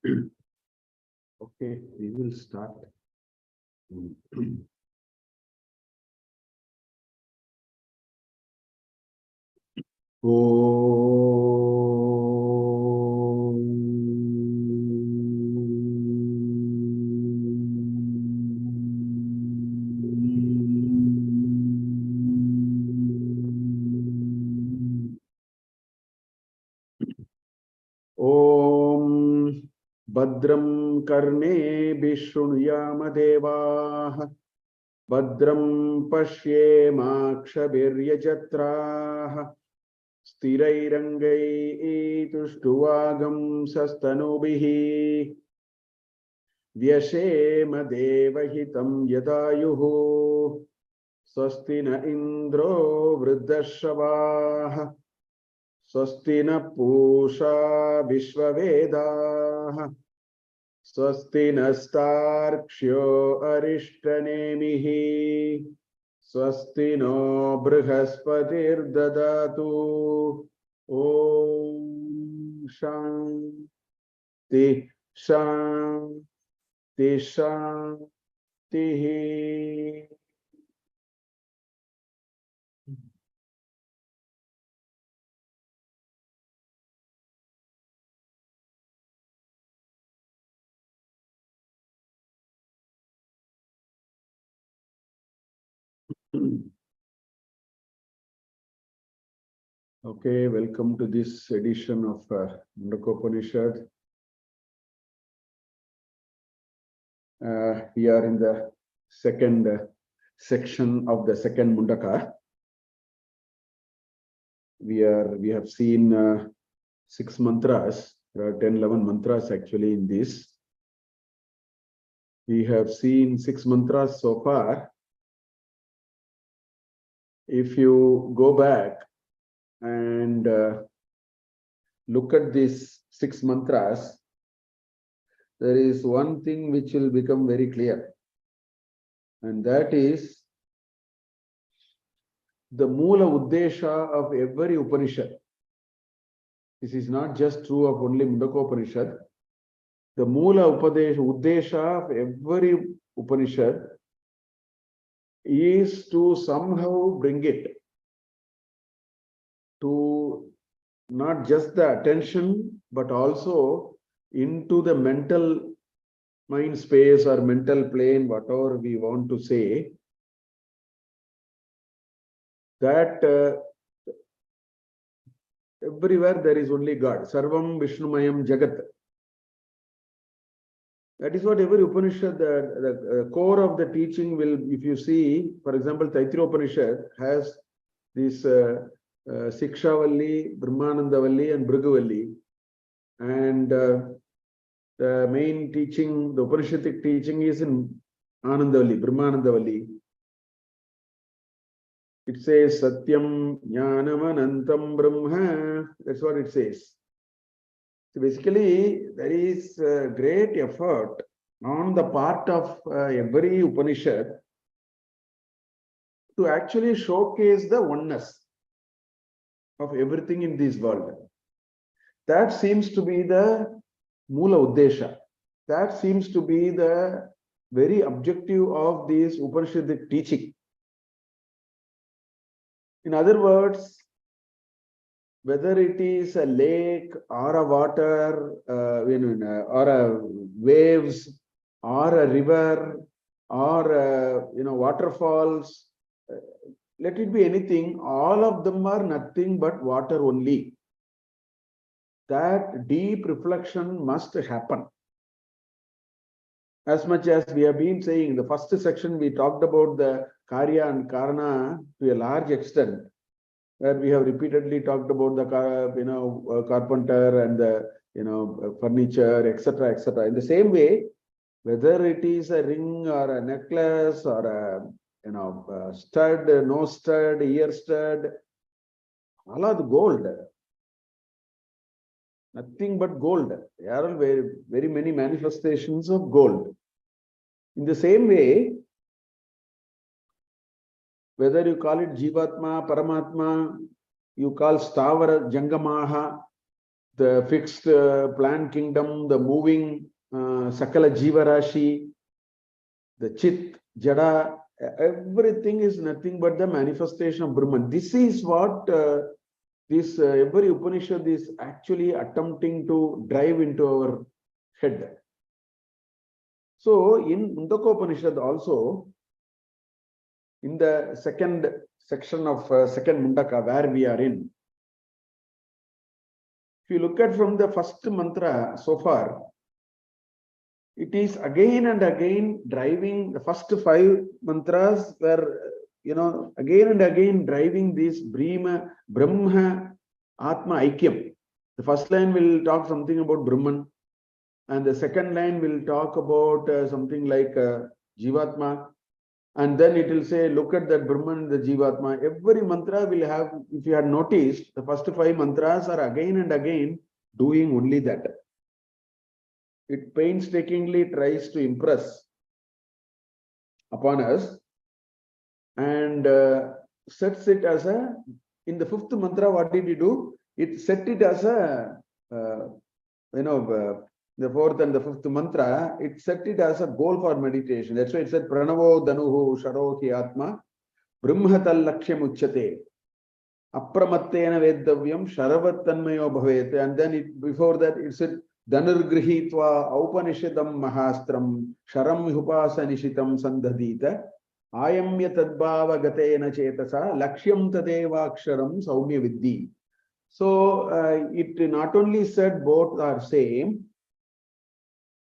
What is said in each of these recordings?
Okay, we will start. Om Badram Karne Bishunuyama Devah Badram Pashye Makshabiryajatrah Sthirairangai Tuštuvagam Sastanubihi Vyashema Devahitam Yadayuhu Swastina Indro Vruddhashavah Swastina Pusha Vishwavedah Swastina Starkshyo Arishtanemihi Swastino Brihaspatir Dadatu Om Shanti Shanti Shanti. Okay, welcome to this edition of Mundakopanishad. We are in the second section of the second Mundaka. We have seen 6 mantras. There are 10, 11 mantras actually in this. We have seen 6 mantras so far. If you go back and look at these 6 mantras, there is one thing which will become very clear, and that is the Mula Uddesha of every Upanishad. This is not just true of only Mundakopanishad. The Mula Uddesha of every Upanishad is to somehow bring it to not just the attention, but also into the mental mind space or mental plane, whatever we want to say, that everywhere there is only God. Sarvam Vishnumayam Jagat. That is what every Upanishad, the core of the teaching will, if you see, for example, Taittiriya Upanishad has this Sikshavalli, Brahmanandavalli and Bhrigavalli. And the main teaching, the Upanishadic teaching is in Anandavalli, Brahmanandavalli. It says Satyam Jnanam Anantam Brahma. That's what it says. So basically, there is great effort on the part of every Upanishad to actually showcase the oneness of everything in this world. That seems to be the Mula Uddesha. That seems to be the very objective of this Upanishadic teaching. In other words, whether it is a lake or a water, or a waves, or a river, or waterfalls, let it be anything, all of them are nothing but water only. That deep reflection must happen. As much as we have been saying, in the first section we talked about the Karya and Karana to a large extent, where we have repeatedly talked about the carpenter and the furniture, etc., etc. In the same way, whether it is a ring or a necklace or a stud, no stud, ear stud, all are the gold. Nothing but gold. There are very, very many manifestations of gold. In the same way, whether you call it Jivatma, Paramatma, you call Stavara, Jangamaha, the fixed plant kingdom, the moving Sakala Jiva Rashi, the Chit, Jada, everything is nothing but the manifestation of Brahman. This is what this every Upanishad is actually attempting to drive into our head. So in Mundakopanishad also, in the second section of second Mundaka, where we are in, if you look at from the first mantra so far, it is again and again driving the first 5 mantras were, again and again driving this Brahma Atma Aikyam. The first line will talk something about Brahman, and the second line will talk about something like Jivatma, and then it will say, look at that Brahman, the Jivatma. Every mantra will have, if you had noticed, the first 5 mantras are again and again doing only that. It painstakingly tries to impress upon us and sets it as a, in the 5th mantra, what did he do? It set it as a, the 4th and the 5th mantra, it set it as a goal for meditation. That's why it said, Pranavo Danuhu Sharohi Atma Brahmatal Laksham Uchyate Apramattena Vedavyam Sharavat Tanmayo Bhavet. And then before that it said, Dhanurgrihitva Aupanishadam Mahastram Sharam Upasanishitam Sandhadita Ayamya Tadbhava Gatena Chetasa Lakshyam Tadevaksharam Saumya Viddhi. So it not only said both are same.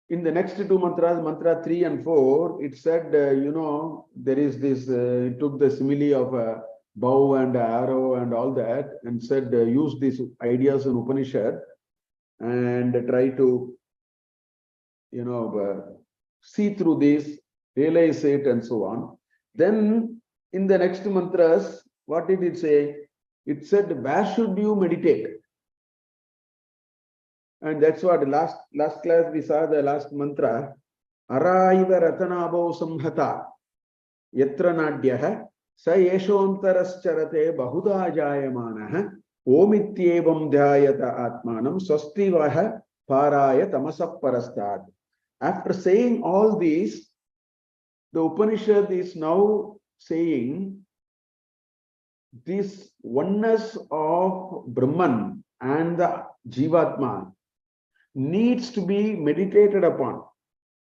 In the next 2 mantras, mantra 3 and 4, it said, there is this, it took the simile of a bow and arrow and all that, and said, use these ideas in Upanishad and try to, see through this, realize it, and so on. Then in the next mantras, what did it say? It said, where should you meditate? And that's what last class we saw the last mantra. Araiva ratanabo samhata yatra nadyaha sa yeshontarascarate bahuda jayamanaha omityevam dhyayata atmanam swastivaha paraya tamasap parastad. After saying all these, the Upanishad is now saying this oneness of Brahman and the Jivatma needs to be meditated upon.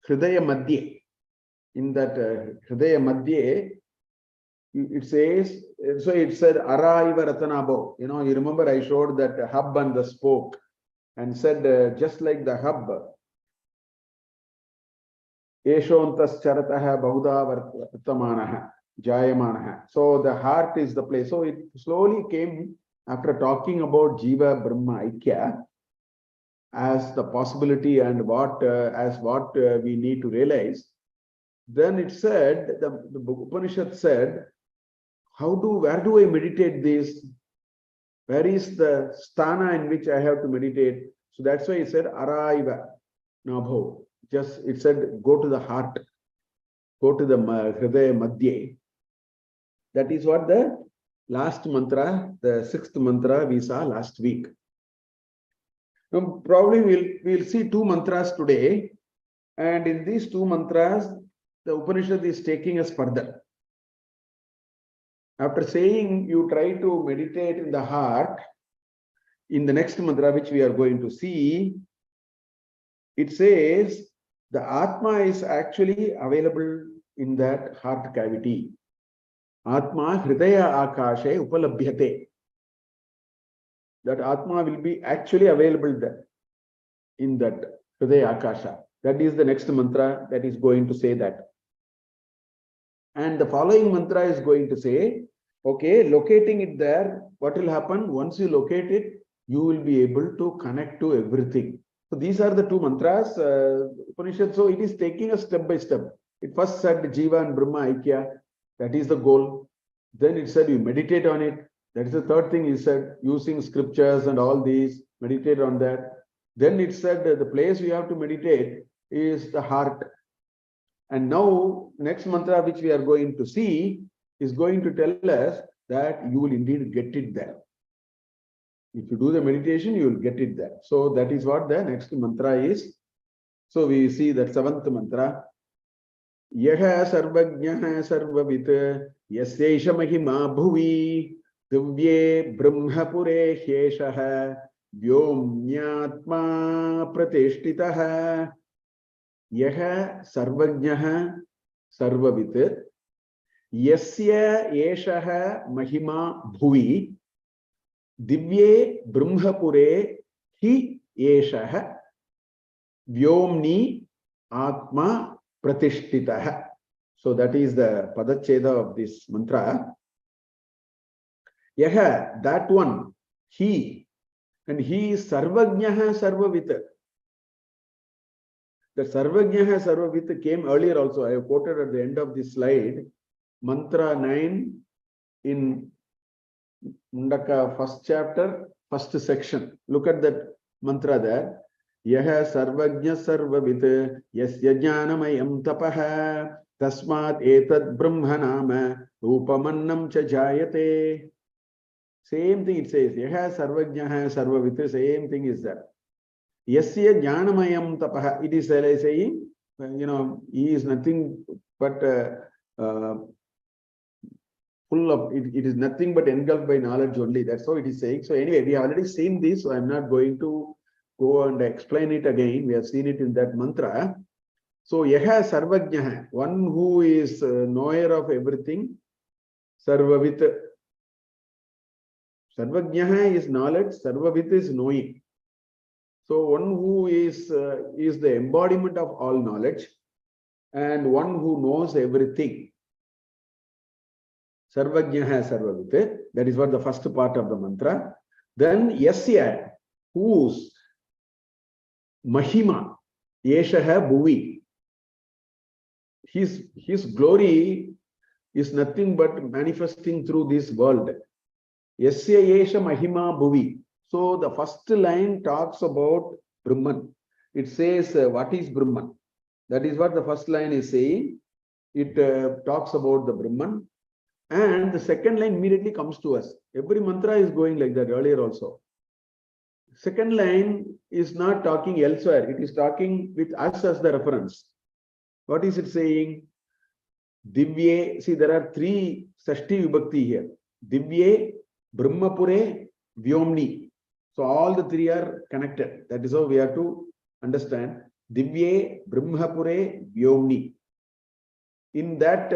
Hridaya Madhye. In that Hridaya Madhye, it says, so it said, Araiva Ratanabo. You remember I showed that hub and the spoke and said, just like the hub, Yeshontas Charataha Bahuda Vartamanaha Jayamanaha. So the heart is the place. So it slowly came after talking about Jiva Brahma Aikya as the possibility and what we need to realize. Then it said, the Upanishad said, where do I meditate this? Where is the sthana in which I have to meditate? So that's why it said Araiva Nabho. Just it said go to the heart, go to the Hridaya Madhye. That is what the last mantra, the 6th mantra we saw last week. Now, probably we'll see 2 mantras today, and in these 2 mantras, the Upanishad is taking us further. After saying you try to meditate in the heart, in the next mantra which we are going to see, it says the Atma is actually available in that heart cavity. Atma Hridaya Akashe Upalabhyate. That Atma will be actually available there in that Hridaya Akasha. That is the next mantra that is going to say that. And the following mantra is going to say, okay, locating it there, what will happen? Once you locate it, you will be able to connect to everything. So these are the 2 mantras, Upanishad. So it is taking us step by step. It first said Jiva and Brahma Aikya. That is the goal. Then it said you meditate on it. That is the 3rd thing he said, using scriptures and all these, meditate on that. Then it said that the place we have to meditate is the heart. And now, next mantra which we are going to see is going to tell us that you will indeed get it there. If you do the meditation, you will get it there. So that is what the next mantra is. So we see that seventh mantra. Yaha sarvajnaha sarvavit yasesha mahima bhuvi divye brahmapure hyeshaha vyomnyatma pratishtitaha. Yaha sarvajnaha sarvavit yasya eshaha mahima bhuvi divye brahmapure hi eshaha vyomni atma pratishtitaha. So that is the padacheda of this mantra. Yaha, that one, he, and he is sarvajnaha sarvavit. The sarvajnaha sarvavit came earlier also. I have quoted at the end of this slide, mantra 9 in Mundaka first chapter, first section. Look at that mantra there. Yaha sarvajna sarvavit yasya jnanamayam tapaha tasmat etad brahmanama rupamannam cha jayate. Same thing it says. Yaha sarvajnaha sarvavit, same thing is there. Yasya jnanamayam tapaha. It is saying, he is nothing but full of, it is nothing but engulfed by knowledge only. That's how it is saying. So anyway, we have already seen this, so I'm not going to go and explain it again. We have seen it in that mantra. So yaha sarvajnaha, one who is knower of everything. Sarvavit. Sarvajnaha is knowledge, sarvavit is knowing. So one who is the embodiment of all knowledge and one who knows everything. Sarvajnaha sarvavit. That is what the first part of the mantra. Then yasya, whose mahima, yeshaha bhuvi. His glory is nothing but manifesting through this world. Yasya yesha mahima bhuvi. So the first line talks about Brahman. It says, what is Brahman? That is what the first line is saying. It talks about the Brahman. And the second line immediately comes to us. Every mantra is going like that earlier also. Second line is not talking elsewhere. It is talking with us as the reference. What is it saying? Divye. See, there are three Sashti Vibhakti here. Divye, Brahmapure, Vyomni. So all the three are connected. That is how we have to understand. Divye, Brahmapure, Vyomni. In that,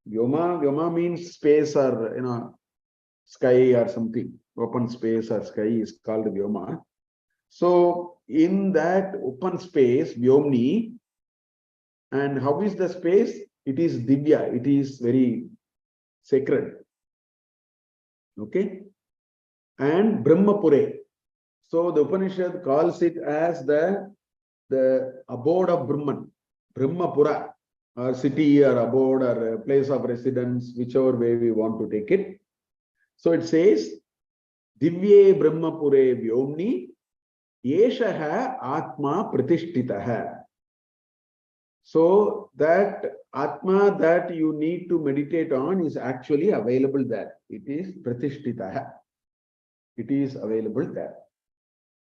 Vyoma means space or, sky or something. Open space or sky is called Vyoma. So in that open space, Vyomni, and how is the space? It is Divya. It is very sacred. Okay. And Brahmapure. So the Upanishad calls it as the abode of Brahman. Brahmapura, or city or abode or place of residence, whichever way we want to take it. So it says, Divye Brahmapure Vyomni Yeshaha Atma Pratishtitaha. So that Atma that you need to meditate on is actually available there. It is Pratishtitaha. It is available there.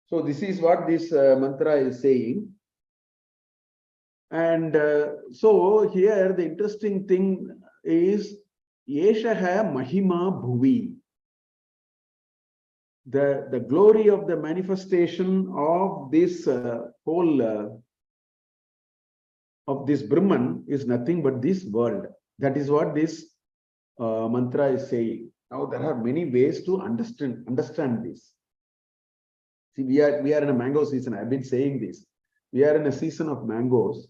So this is what this mantra is saying. And so here the interesting thing is Yeshaha Mahima Bhuvi. The glory of the manifestation of this whole of this Brahman is nothing but this world. That is what this mantra is saying. Now there are many ways to understand this. See, we are in a mango season. I've been saying this. We are in a season of mangoes.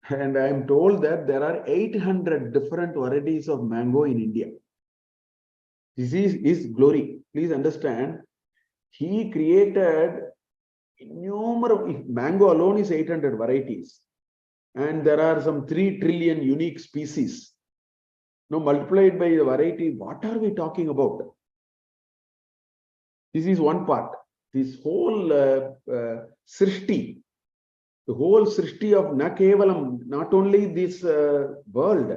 And I am told that there are 800 different varieties of mango in India. This is his glory. Please understand, he created innumerable, mango alone is 800 varieties. And there are some 3 trillion unique species. Now multiplied by the variety, what are we talking about? This is one part. This whole Srishti, the whole Srishti of Nakevalam, not only this world.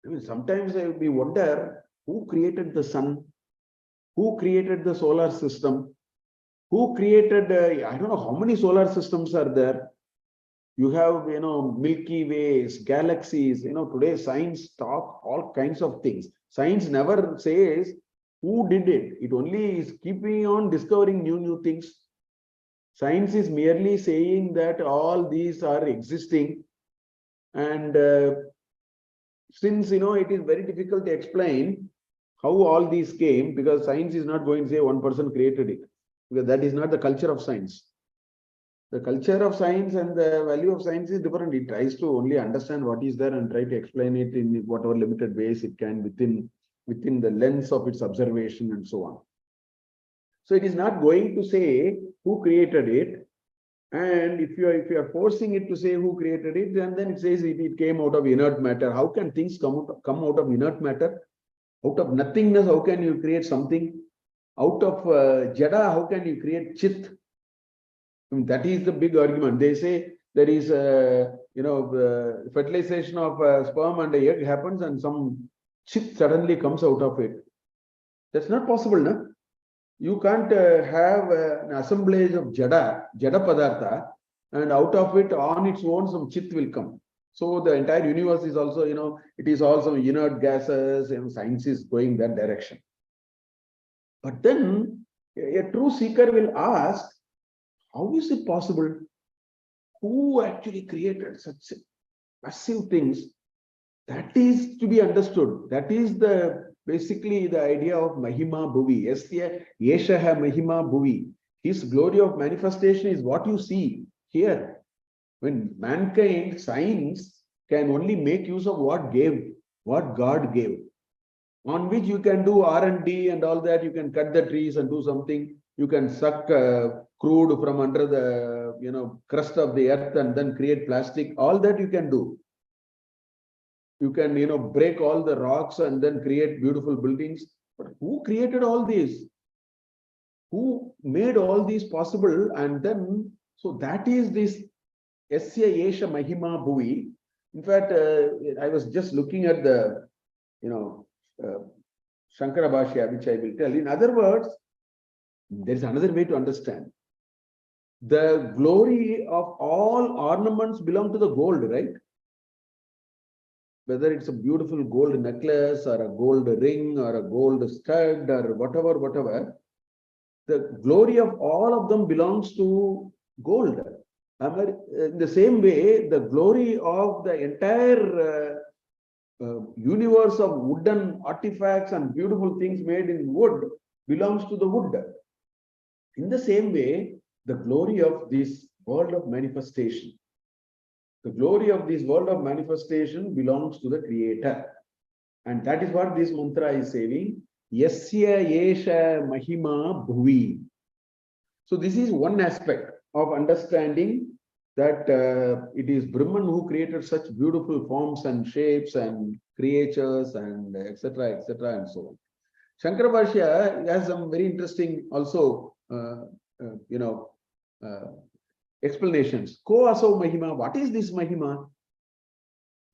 I mean, sometimes we wonder who created the sun, Who created the solar system? Who created, I don't know how many solar systems are there. You have, Milky Ways, galaxies, today science talk all kinds of things. Science never says who did it. It only is keeping on discovering new things. Science is merely saying that all these are existing. And since, it is very difficult to explain how all these came, because science is not going to say one person created it, because that is not the culture of science. The culture of science and the value of science is different. It tries to only understand what is there and try to explain it in whatever limited ways it can within the lens of its observation and so on. So it is not going to say who created it. And if you are forcing it to say who created it, then it says it came out of inert matter. How can things come out of inert matter? Out of nothingness, how can you create something? Out of jada, how can you create chit? I mean, that is the big argument. They say there is, fertilization of sperm and the egg happens and some chit suddenly comes out of it. That's not possible, no? You can't have an assemblage of jada padartha, and out of it on its own some chit will come. So the entire universe is also, it is also inert gases, and science is going that direction. But then a true seeker will ask, how is it possible? Who actually created such massive things? That is to be understood. That is basically the idea of Mahima Bhuvi. Yasya Yeshaha Mahima Bhuvi. His glory of manifestation is what you see here. When mankind, science, can only make use of what God gave, on which you can do R&D and all that. You can cut the trees and do something. You can suck crude from under the crust of the earth and then create plastic. All that you can do. You can break all the rocks and then create beautiful buildings. But who created all these? Who made all these possible? And then, so that is this Yasya Yesha Mahima Bhuvi. In fact, I was just looking at the Shankara Bhashya, which I will tell. In other words, there is another way to understand. The glory of all ornaments belong to the gold, right? Whether it's a beautiful gold necklace or a gold ring or a gold stud or whatever, the glory of all of them belongs to gold. In the same way, the glory of the entire universe of wooden artifacts and beautiful things made in wood belongs to the wood. In the same way, the glory of this world of manifestation, belongs to the Creator. And that is what this mantra is saying. Yasya Yesha Mahima Bhuvi. So this is one aspect of understanding that it is Brahman who created such beautiful forms and shapes and creatures and etc. and so on. Shankara Bhashya has some very interesting also explanations. Ko asau Mahima. What is this Mahima?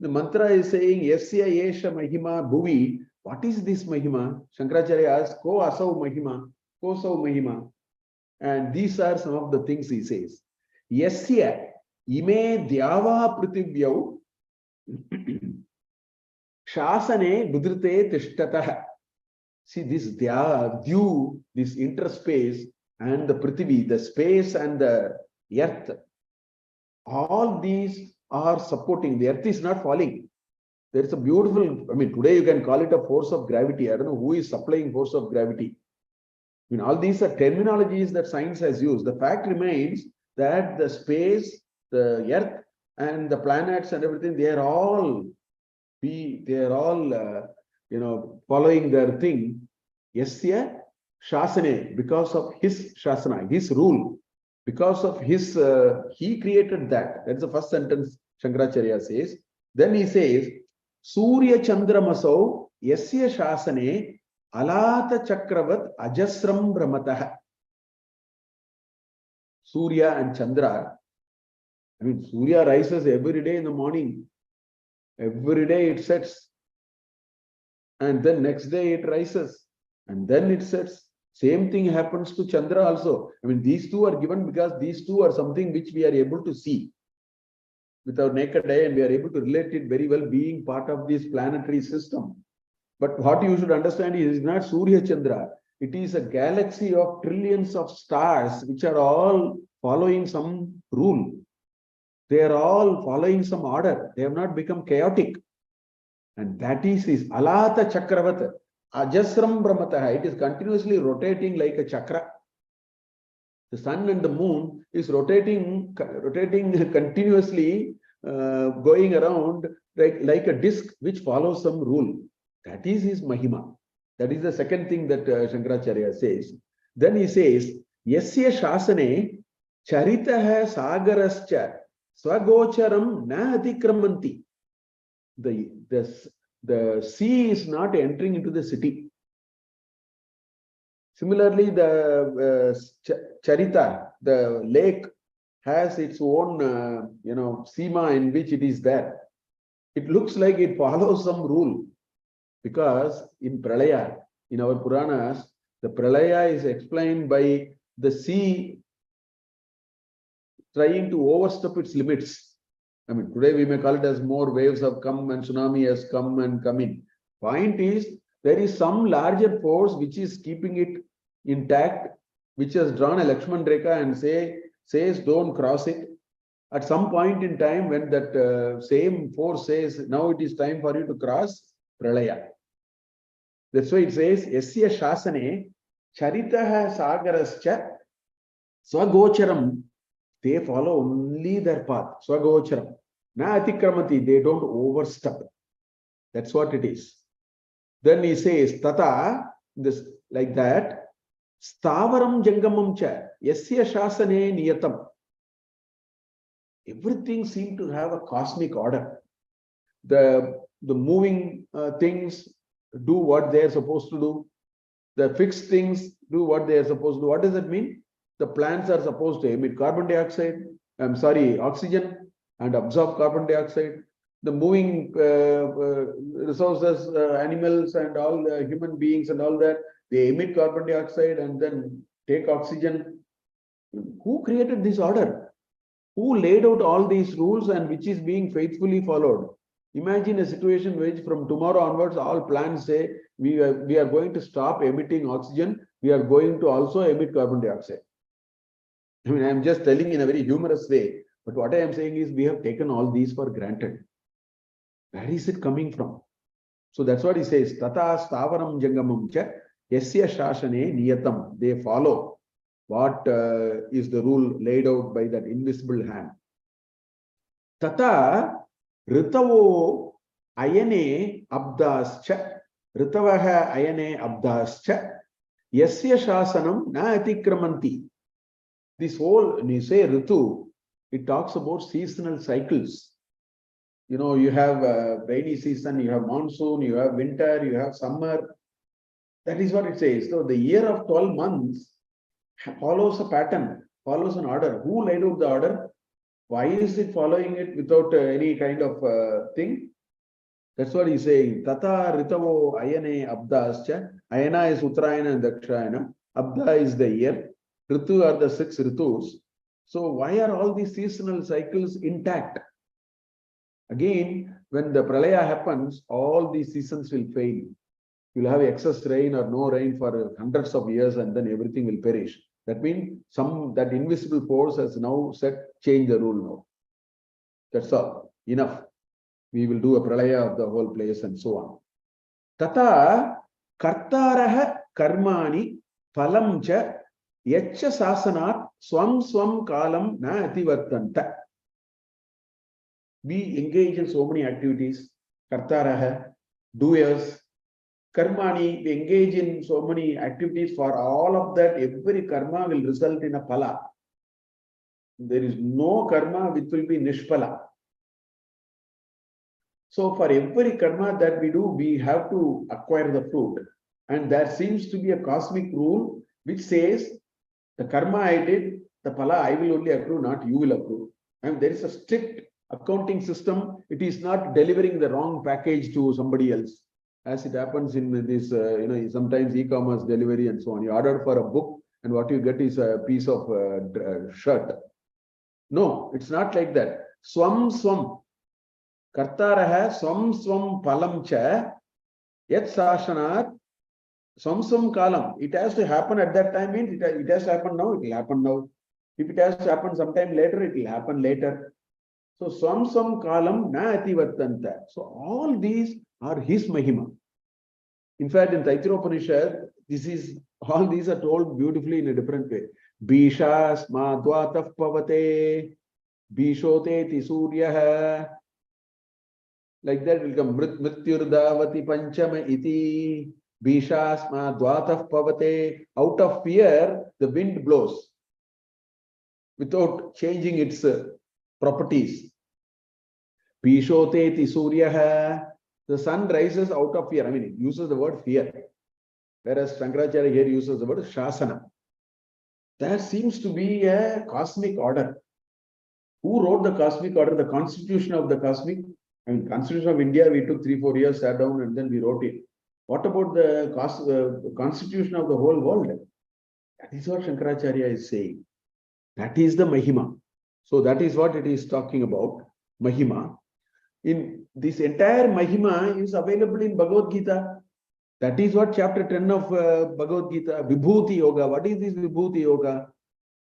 The mantra is saying Yasya Yesha Mahima Bhuvi. What is this Mahima? Shankaracharya asks, Ko asau Mahima, Ko asau Mahima. And these are some of the things he says. Yasya ime dyava prithivyav shasane budrite tishtatah. See this dyu, this interspace, and the prithvi, the space and the earth, all these are supporting. The earth is not falling. There is a beautiful, today you can call it a force of gravity. I don't know who is supplying force of gravity. All these are terminologies that science has used. The fact remains that the space, the earth, and the planets and everything, they are all following their thing. Yasya Shasane, because of his Shasana, his rule, because of his, he created that. That's the first sentence Shankaracharya says. Then he says, Surya Chandramasau Yasya Shasane Alata Chakravat Ajasram Brahmatah. Surya and Chandra. Surya rises every day in the morning. Every day it sets. And then next day it rises. And then it sets. Same thing happens to Chandra also. I mean, these two are given because these two are something which we are able to see with our naked eye, and we are able to relate it very well, being part of this planetary system. But what you should understand is not Surya Chandra. It is a galaxy of trillions of stars which are all following some rule. They are all following some order. They have not become chaotic. And that is Alata Chakravat, Ajasram Brahmataha. It is continuously rotating like a chakra. The sun and the moon is rotating continuously, going around like a disc which follows some rule. That is his Mahima. That is the second thing that Shankaracharya says. Then he says, Yasya Shasane Charitaha Sagarascha Swagocharam Na Atikramanti. The sea is not entering into the city. Similarly, the Charita, the lake, has its own, Sima in which it is there. It looks like it follows some rule, because in Pralaya, in our Puranas, the Pralaya is explained by the sea trying to overstep its limits. I mean, today we may call it as more waves have come and tsunami has come and come in. Point is, there is some larger force which is keeping it intact, which has drawn a Lakshman Rekha and says don't cross it. At some point in time, when that same force says, now it is time for you to cross, Pralaya. That's why it says, Yasya Shasane Charitaha Sagarascha Swagocharam. They follow only their path. Swagocharam. Na Atikramati. They don't overstep. That's what it is. Then he says, Tata, this like that. Stavaram Jangamam cha. Yasya Shasane Niyatam. Everything seems to have a cosmic order. The moving things do what they are supposed to do. The fixed things do what they are supposed to do. What does that mean? The plants are supposed to emit oxygen and absorb carbon dioxide. The moving resources, animals and all human beings and all that, they emit carbon dioxide and then take oxygen. Who created this order? Who laid out all these rules and which is being faithfully followed? Imagine a situation which from tomorrow onwards, all plants say, we are going to stop emitting oxygen. We are going to also emit carbon dioxide. I mean, I am just telling in a very humorous way, but what I am saying is we have taken all these for granted. Where is it coming from? So that's what he says. Tata stavaram jangamam cha yasya shashane niyatam. They follow what is the rule laid out by that invisible hand. Tata ritavo ayane abdascha. Ritavaha ayane abdascha. Yasya shasanam na atikramanti. This whole, when you say Ritu, it talks about seasonal cycles. You know, you have rainy season, you have monsoon, you have winter, you have summer. That is what it says. So the year of 12 months follows a pattern, follows an order. Who laid out the order? Why is it following it without any kind of thing? That's what he's saying. Tata Ritavo Ayane Abdascha. Ayana is Uttarayana and Dakshayana. Abda is the year. Ritu are the 6 Ritus. So why are all these seasonal cycles intact? Again, when the Pralaya happens, all these seasons will fail. You'll have excess rain or no rain for hundreds of years and then everything will perish. That means that invisible force has now change the rule now. That's all. Enough. We will do a Pralaya of the whole place and so on. Tata Kartaraha Karmani Phalam cha Yacha sasanat swam kalam na ativartanta. We engage in so many activities. Kartaraha, doers, karmani, we engage in so many activities. For all of that, every karma will result in a phala. There is no karma which will be nishphala. So for every karma that we do, we have to acquire the fruit. And there seems to be a cosmic rule which says, the karma I did, the phala I will only accrue, not you will accrue. And there is a strict accounting system. It is not delivering the wrong package to somebody else. as it happens in this, sometimes e-commerce delivery and so on. You order for a book and what you get is a piece of shirt. No, it's not like that. Swam swam. Kartaraha swam swam palam cha yat sashanat swam swam kalam. It has to happen at that time, means it has to happen now, it will happen now. If it has to happen sometime later, it will happen later. So swam swam kalam na ativartanta. So all these are his mahima. In fact, in Taittiriyopanishad, all these are told beautifully in a different way. Bisha sma dvataf pavate, bishote ti suryaha. Like that will come mrityurdavati panchama iti, bisha sma dvataf pavate. Out of fear, the wind blows without changing its properties. Bishote ti suryaha. The sun rises out of fear. I mean, it uses the word fear. Whereas Shankaracharya here uses the word Shasana. There seems to be a cosmic order. Who wrote the cosmic order? The constitution of the cosmic? I mean, Constitution of India, we took 3-4 years, sat down and then we wrote it. What about the constitution of the whole world? That is what Shankaracharya is saying. That is the Mahima. So that is what it is talking about, Mahima. In this entire Mahima is available in Bhagavad Gita. That is what chapter 10 of Bhagavad Gita, Vibhuti Yoga. What is this Vibhuti Yoga?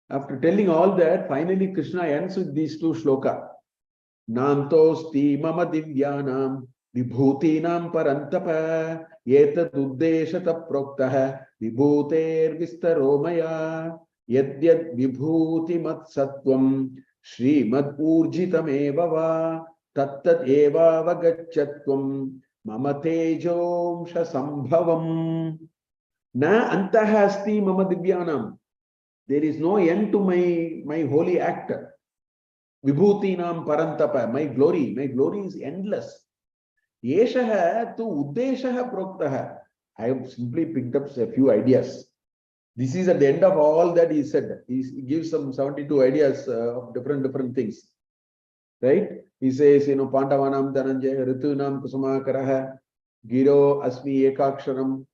After telling all that, finally Krishna ends with these two shloka. Nantosti mama divyanam vibhutinam parantapa yetad uddeshata proktaha vibhuter vistaromaya yadyad vibhuti mat sattvam shrimad urjitam evava tattat eva vagachatvam mama tejomsha sambhavam na antaha asti mama divyanam. There is no end to my holy act. Vibhutinam parantapa, my glory is endless. Yeshaha tu uddeshaha proktaha. I have simply picked up a few ideas. This is at the end of all that he said. He gives some 72 ideas of different things. Right? He says, Pandavanam Dhananjaya, Ritunam Kusumakaraha, Giro Asmi Ekaksharam,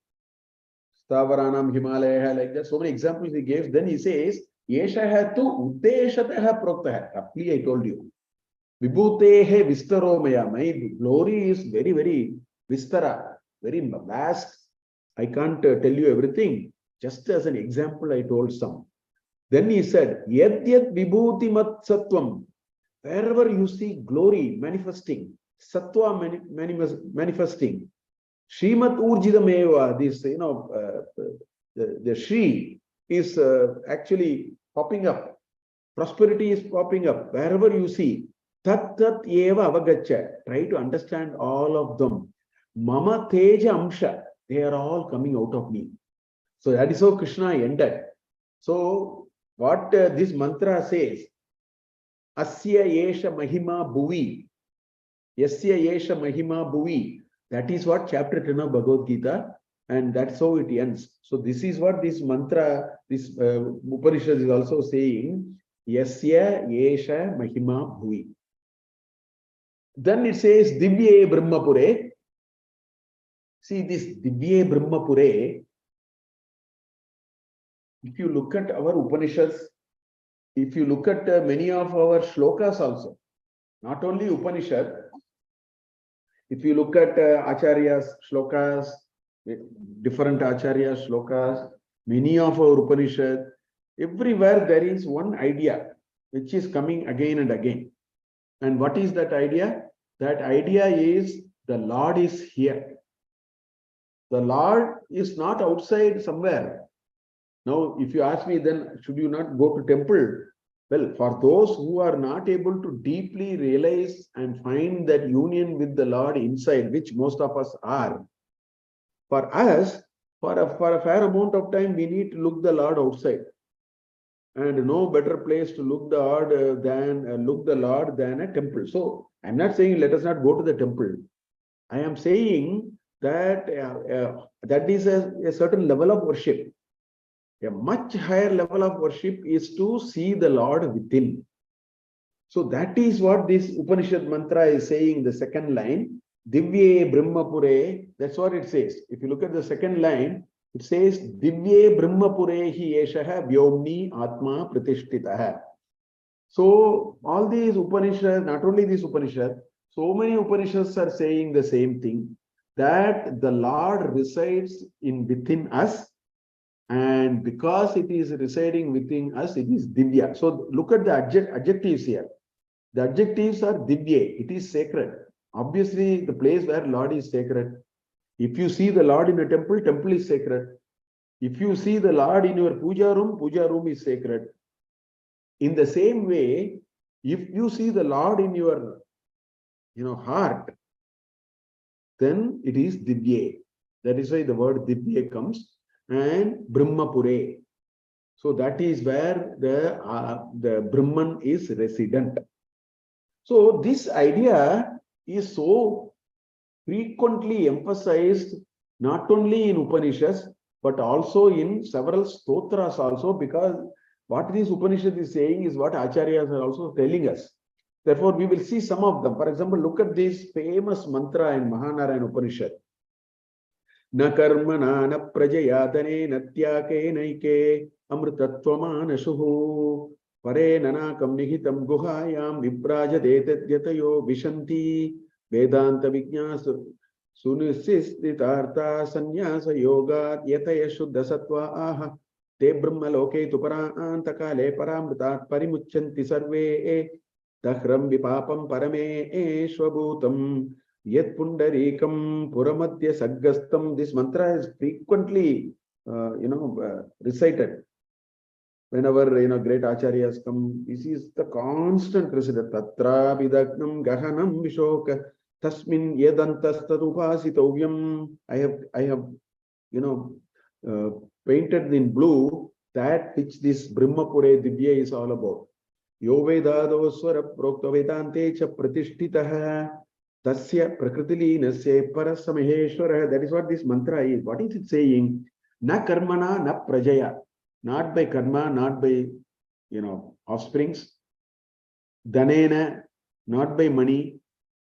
Stavaranam Himalaya, like that. So many examples he gave. Then he says, Yeshaha tu uddeshataha proktaha. Roughly I told you. Vibhutehe vistaromaya. My glory is very, very vistara, very vast. I can't tell you everything. Just as an example, I told some. Then he said, Yad vibhuti mat sattvam. Wherever you see glory manifesting, sattva manifesting, Shrimat Urjidameva, this, the Shri is actually popping up. Prosperity is popping up. Wherever you see, Tat Eva Avagacha. Try to understand all of them. Mama Teja Amsha. They are all coming out of me. So that is how Krishna ended. So what this mantra says, Asya Yesha Mahima Bhuvi. Yasya Yesha Mahima Bhuvi. That is what chapter 10 of Bhagavad Gita, and that's how it ends. So this is what this mantra, this Upanishad is also saying, Yasya Yesha Mahima Bhuvi. Then it says, Divye Brahmapure. See this Divye Brahmapure, if you look at our Upanishads, if you look at many of our shlokas also, not only Upanishad, if you look at Acharya's shlokas, different Acharya's shlokas, many of our Upanishad, everywhere there is one idea which is coming again and again. And what is that idea? That idea is the Lord is here. The Lord is not outside somewhere. Now, if you ask me, then should you not go to temple? Well, for those who are not able to deeply realize and find that union with the Lord inside, which most of us are, for us, for a fair amount of time, we need to look the Lord outside. And no better place to look the Lord than a temple. So I'm not saying let us not go to the temple. I am saying that that is a certain level of worship. A much higher level of worship is to see the Lord within. So that is what this Upanishad mantra is saying, the second line. Divye Brahmapure, that's what it says. If you look at the second line, it says Divye Brahmapure hi eshaha vyomni atma pratishtitah. So all these Upanishads, not only these Upanishads, so many Upanishads are saying the same thing, that the Lord resides in within us, and because it is residing within us, it is Divya. So look at the adjectives here. The adjectives are Divya, it is sacred. Obviously, the place where Lord is sacred. If you see the Lord in a temple, temple is sacred. If you see the Lord in your puja room is sacred. In the same way, if you see the Lord in your heart, then it is Divya. That is why the word Divya comes, and Brahmapure. So that is where the Brahman is resident. So this idea is so frequently emphasized not only in Upanishads, but also in several stotras also, because what this Upanishad is saying is what Acharyas are also telling us. Therefore, we will see some of them. For example, look at this famous mantra in Mahanarayana Upanishad. Na karmana na prajayatane natyake naike amritatvamana pare nanakam nihitam guhayam viprajadetetyatayo vishanti vedanta vijñāsa sunisistitartha sanyasa yoga yataya shuddha sattva aha te brahma loke tuparāntakale paramritat parimuchanti sarve dahram vipapam parame eshvabhutam yet pundarikam puramadya saggastam. This mantra is frequently recited. Whenever great acharyas come, this is the constant resident. Tatra vidagnam gahanam vishoka tasmin yedantastadupasitovyam. I have painted in blue that which this Brahmapure Divya is all about. Yo vedado swara prokta vedante cha pratishtitah tasya prakritilīnasya parasamaheshwarah. That is what this mantra is. What is it saying? Na karmana na prajaya. Not by karma, not by offsprings. Dhanena, not by money.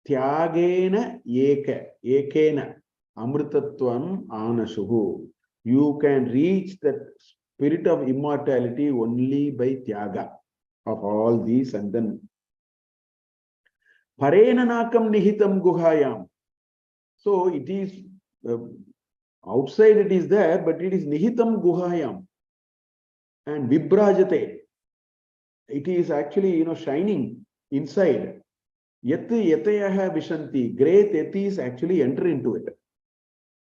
Tyagena ekena amritatvam anashuhu. You can reach that spirit of immortality only by tyaga of all these, and then parenanakam nihitam guhayam. So it is outside, it is there, but it is nihitam guhayam. And vibrajate, it is actually shining inside. Yat yatayaha vishanti, great yatis actually enter into it.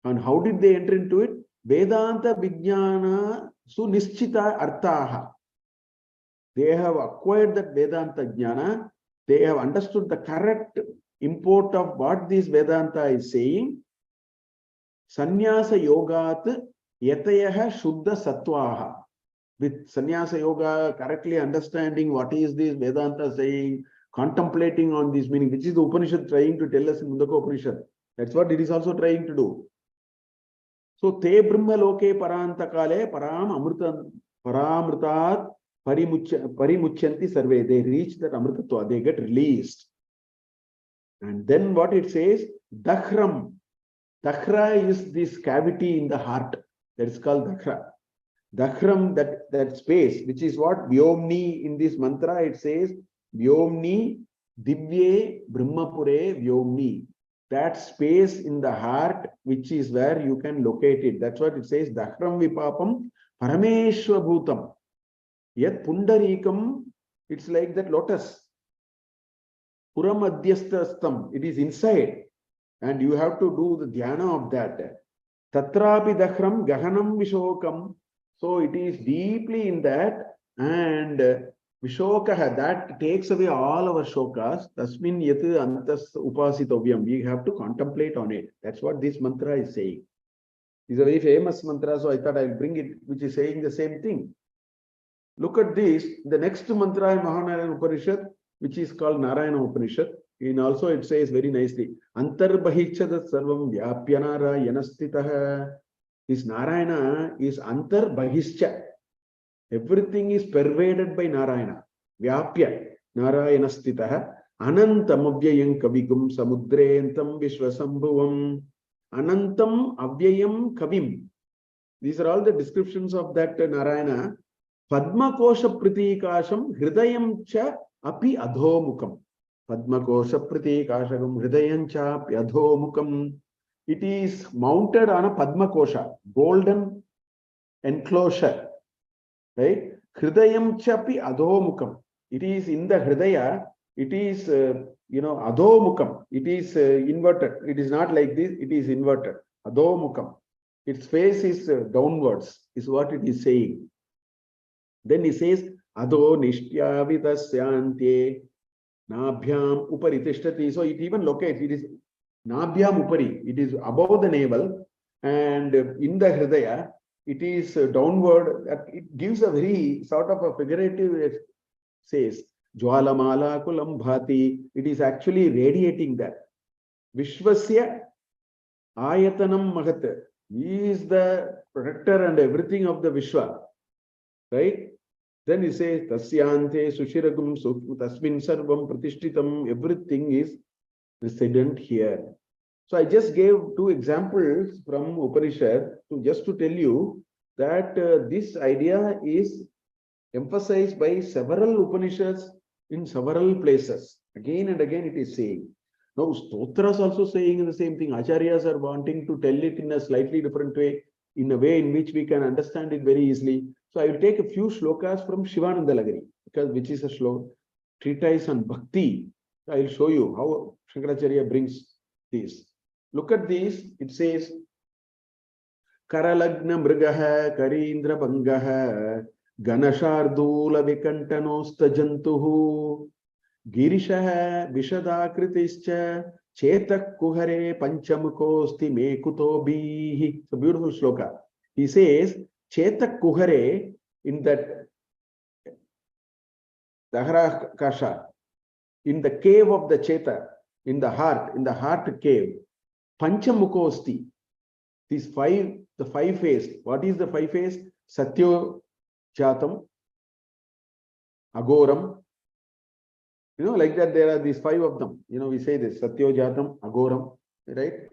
And how did they enter into it? Vedanta vijnana sunischita arthaha. They have acquired that Vedanta jnana. They have understood the correct import of what this Vedanta is saying. Sannyasa yogat yatayaha shuddha sattvaha. With sannyasa yoga, correctly understanding what is this Vedanta saying, contemplating on this meaning, which is the Upanishad trying to tell us in Mundakopanishad. That's what it is also trying to do. So, te brahma loke parantakale param paramritat parimuchanti sarve. They reach that amritatva, they get released. And then what it says, dakhram. Dakhra is this cavity in the heart. That is called dakhra. Dakhram, that space, which is what Vyomni in this mantra, it says Vyomni Divye Brahmapure Vyomni. That space in the heart, which is where you can locate it. That's what it says. Dakhram Vipapam Parameshwa Bhutam. Yet Pundarikam, it's like that lotus. Puramadhyastastam, it is inside. And you have to do the dhyana of that. Tatrapi Dakhram Gahanam Vishokam. So it is deeply in that, and Vishokaha, that takes away all our shokas. Tasmin yat antas upasitovyam. We have to contemplate on it. That's what this mantra is saying. It's a very famous mantra, so I thought I'll bring it, which is saying the same thing. Look at this, the next mantra in Mahanarayana Upanishad, which is called Narayana Upanishad. And also it says very nicely, Antarbahicchadat sarvam vyapyanara yanastitah. This Narayana is antar bahischa. Everything is pervaded by Narayana. Vyapya, Narayana stitaha. Anantam avyayam kavigum samudrentam vishwasambhuvam. Anantam avyayam kavim. These are all the descriptions of that Narayana. Padma kosha pratikasham hridayam cha api adhomukam. Padma kosha pratikasham hridayam cha api adhomukam. It is mounted on a Padma kosha, golden enclosure, right? Hridayam chapi adhomukam. It is in the Hridaya, it is, adhomukam. It is inverted. It is not like this, it is inverted. Adhomukam. Its face is downwards, is what it is saying. Then he says, Adho nishtya vidasyante nabhyam upari tishtati. So it even locates, it is nabhyam upari. It is above the navel, and in the Hridaya, it is downward. It gives a very sort of a figurative, says, Jwalamala kulam bhati. It is actually radiating that. Vishwasya ayatanam mahat. He is the protector and everything of the Vishwa. Right? Then he says, Tasyante sushiragum tasmin sarvam pratishtitam. Everything is resident here. So I just gave two examples from Upanishad just to tell you that this idea is emphasized by several Upanishads in several places. Again and again it is saying. Now Stotras also saying the same thing. Acharyas are wanting to tell it in a slightly different way, in a way in which we can understand it very easily. So I will take a few shlokas from Shivananda Lagari, which is a treatise on Bhakti. I will show you how Shankaracharya brings these. Look at these. It says, Karalagna mrigaha karindra bangaha ganashardula vikantanosta jantuhu Girishaha Vishadakritischa Chetak Kuhare Panchamukosti Mekutobihi. It's a beautiful shloka. He says, Chetak Kuhare in that Dahara Kasha, in the cave of the Cheta, in the heart cave, Panchamukosti. These the five face. What is the five face? Satyo Jatam, Agoram. Like that, there are these five of them. We say this, Satyo Jatam, Agoram, right?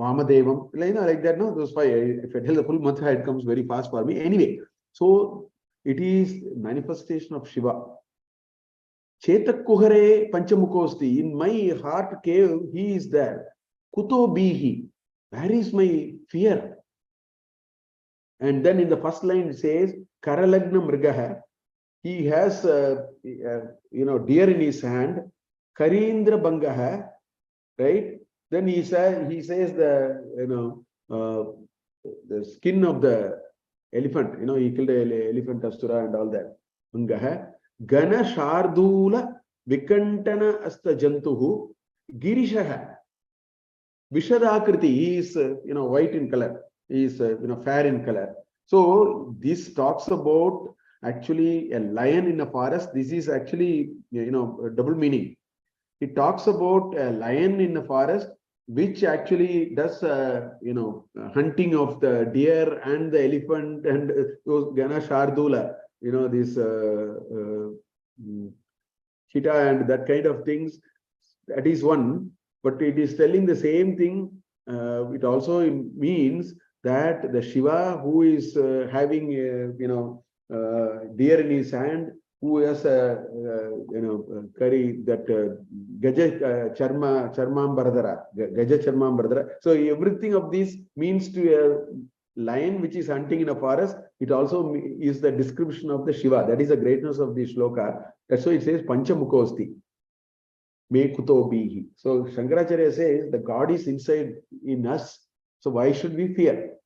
Vamadevam, like that, no? Those five. If I tell the full mantra, it comes very fast for me. Anyway, so it is manifestation of Shiva. Chetak Kuhare Panchamukosti. In my heart cave, he is there. Kuto bihi. Where is my fear? And then in the first line it says, Karalagna mrigaha. He has, deer in his hand. Karindra bangaha, right? Then he says the, the skin of the elephant. He killed the elephant Astura and all that. Bangaha. Gana shardula vikantana asta jantuhu girishaha. Vishadakriti. He is, white in color. He is, fair in color. So this talks about actually a lion in a forest. This is actually, a double meaning. It talks about a lion in a forest, which actually does, hunting of the deer and the elephant and those Gana Shardula, this cheetah and that kind of things. That is one, but it is telling the same thing. It also means that the Shiva who is having, deer in his hand, who has carry that Gaja Charmambaradara, Gaja Charmambaradara. So everything of this means to a lion which is hunting in a forest. It also is the description of the Shiva. That is the greatness of the shloka. That's why it says Panchamukosti. Me kuto bihi. So Shankaracharya says the God is inside in us. So why should we fear?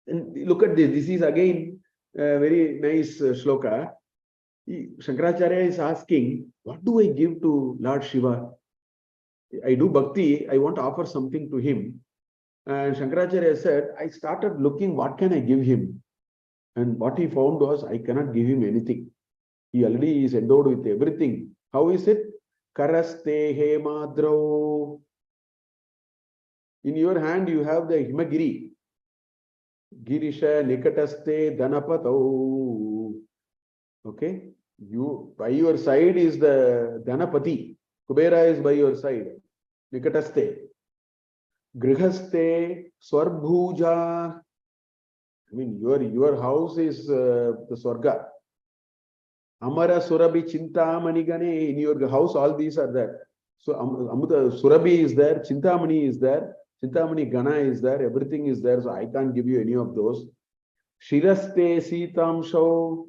And look at this. This is again a very nice shloka. Shankaracharya is asking, what do I give to Lord Shiva? I do bhakti, I want to offer something to him. And Shankaracharya said, I started looking, what can I give him? And what he found was, I cannot give him anything. He already is endowed with everything. How is it? Karaste Hemadro. In your hand, you have the Himagiri. Girisha Nikataste Dhanapatau. Okay. You, by your side is the Dhanapati. Kubera is by your side. Nikataste. Grihaste Swarbhuja. I mean, your house is the Swarga. Amara Surabhi Chintamani Gane. In your house, all these are there. So Amruta Surabhi is there, Chintamani is there, Chintamani Gana is there, everything is there. So I can't give you any of those. Shiraste Sitamsho.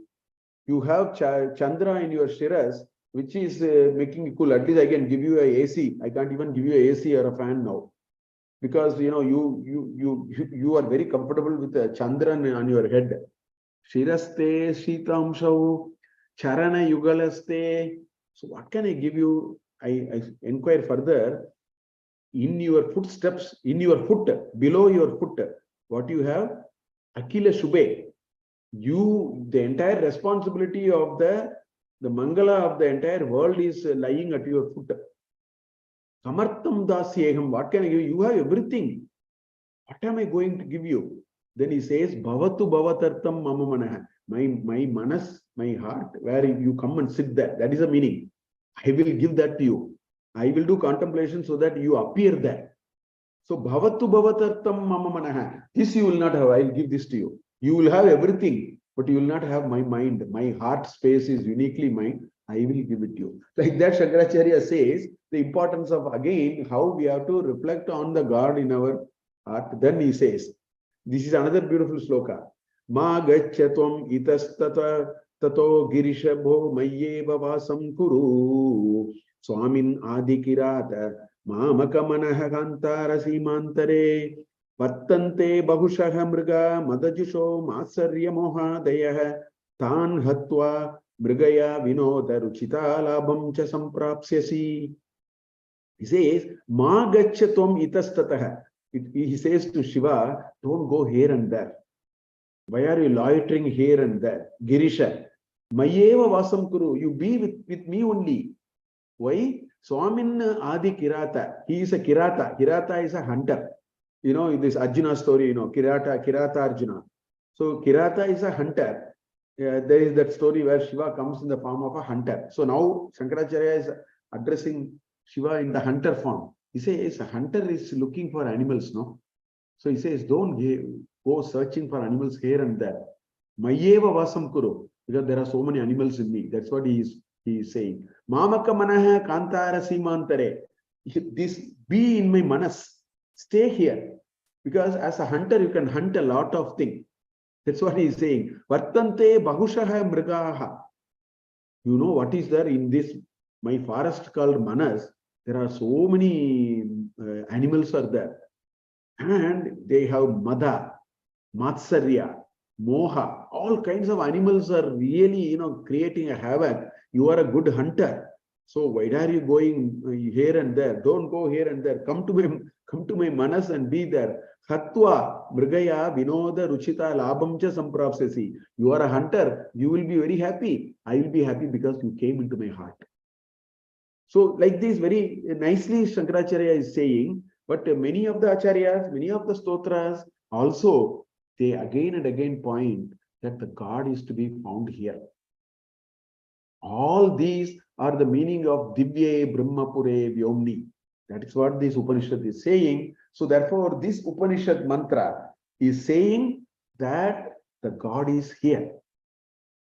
You have Chandra in your Shiras, which is making it cool. At least I can give you a AC. I can't even give you a AC or a fan now. Because you are very comfortable with a Chandran on your head. Shiraste Sitamsho. Charana Yugalaste. So what can I give you? I inquire further. In your footsteps, in your foot, below your foot, what you have? Akila Shubhe. You, the entire responsibility of the Mangala of the entire world is lying at your foot. Samartham dasyeham. What can I give you? You have everything. What am I going to give you? Then he says, Bhavatu Bhavatartham mama manaha. My manas, my heart, where you come and sit there. That is the meaning. I will give that to you. I will do contemplation so that you appear there. So Bhavatu Bhavatartham mama manaha. This you will not have. I will give this to you. You will have everything, but you will not have my mind. My heart space is uniquely mine. I will give it to you. Like that, Shankaracharya says the importance of, again, how we have to reflect on the God in our heart. Then he says, this is another beautiful sloka. Ma gachyatvam itastata tato girishabho mayyeva vasam kuru swamin adikirata mamakamanaha kantara simantare Vartante bahushaha mriga madajusho masarya mohadayah tan hatva mrigaya vinoda ruchita labam cha samprapsyasi. He says, Ma gachyatvam itastatah. He says to Shiva, don't go here and there. Why are you loitering here and there? Girisha. Mayeva vasam kuru. You be with me only. Why? Swamin Adi Kirata. He is a Kirata. Kirata is a hunter. You know, in this Arjuna story, you know, Kirata Arjuna. So Kirata is a hunter. There is that story where Shiva comes in the form of a hunter. So now Shankaracharya is addressing Shiva in the hunter form. He says a hunter is looking for animals, no? So he says, don't go searching for animals here and there. Mayeva vasam kuru. Because there are so many animals in me. That's what he is saying. Mamaka manaha kantara simantare. This be in my manas. Stay here. Because as a hunter, you can hunt a lot of things. That's what he is saying. Vartante bahushaha mrigaha. You know what is there in this, my forest called Manas? There are so many animals are there. And they have Mada, Matsarya, Moha. All kinds of animals are really, creating a havoc. You are a good hunter. So why are you going here and there? Don't go here and there. Come to my Manas and be there. Hatva, Mrigaya, Vinoda, Ruchita, Labam cha samprapsasi. You are a hunter. You will be very happy. I will be happy because you came into my heart. So like this, very nicely Shankaracharya is saying, but many of the Acharyas, many of the Stotras also, they again and again point that the God is to be found here. All these are the meaning of Divye Brahmapure Vyomni. That is what this Upanishad is saying. So therefore, this Upanishad mantra is saying that the God is here.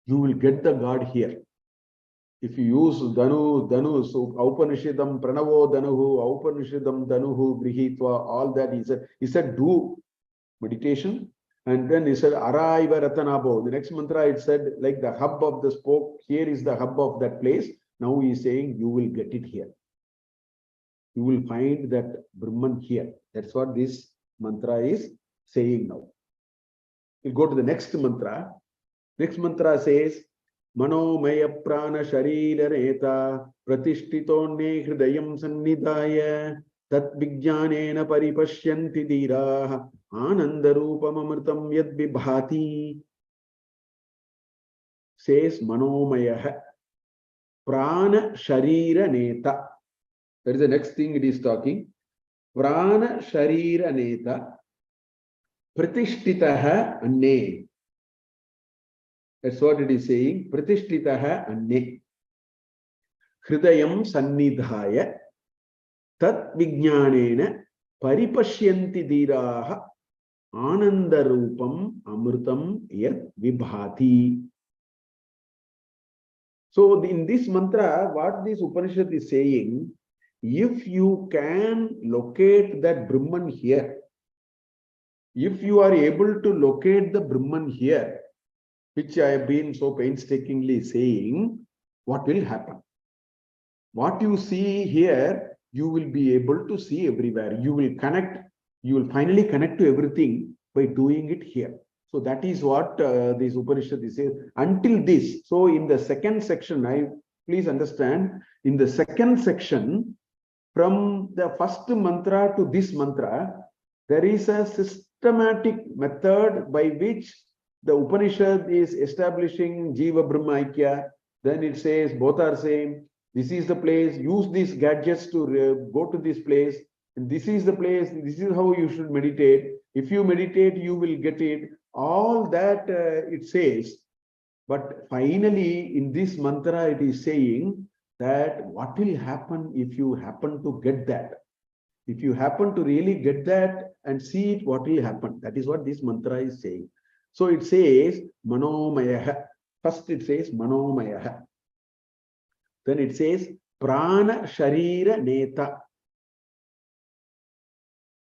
You will get the God here. If you use Danu, so Upanishadam Pranavo Danuhu, Upanishadam Danuhu, Grihitva, all that he said do meditation. And then he said Araiva Ratanabo. The next mantra it said like the hub of the spoke, here is the hub of that place. Now he is saying you will get it here. You will find that Brahman here. That's what this mantra is saying now. We'll go to the next mantra. Next mantra says Manomaya prana sharira reta pratishtitone hridayam sannidaya tat vijnanena paripashyanti dhiraha anandarupam amritam yad vibhati. Says Manomaya prana sharira neta. That is the next thing it is talking. Prana sharira neta pratishtitaha anne. That's what it is saying. Pratishtitaha anne. Hridayam sannidhaya. Tat vijnanena paripashyanti dhiraha anandarupam amrutam yat vibhati. So in this mantra, what this Upanishad is saying, if you can locate that Brahman here, if you are able to locate the Brahman here, which I have been so painstakingly saying, what will happen? What you see here, you will be able to see everywhere. You will connect, you will finally connect to everything by doing it here. So that is what this Upanishad is saying. Until this, so in the second section, please understand, in the second section, from the first mantra to this mantra, there is a systematic method by which the Upanishad is establishing Jiva Brahma Aikya. Then it says both are same. This is the place. Use these gadgets to go to this place. And this is the place. This is how you should meditate. If you meditate, you will get it. All that it says. But finally, in this mantra, it is saying that what will happen if you happen to get that? If you happen to really get that and see it, what will happen? That is what this mantra is saying. So it says Manomayaha. First it says Manomayaha. Then it says Prana Sharira Neta.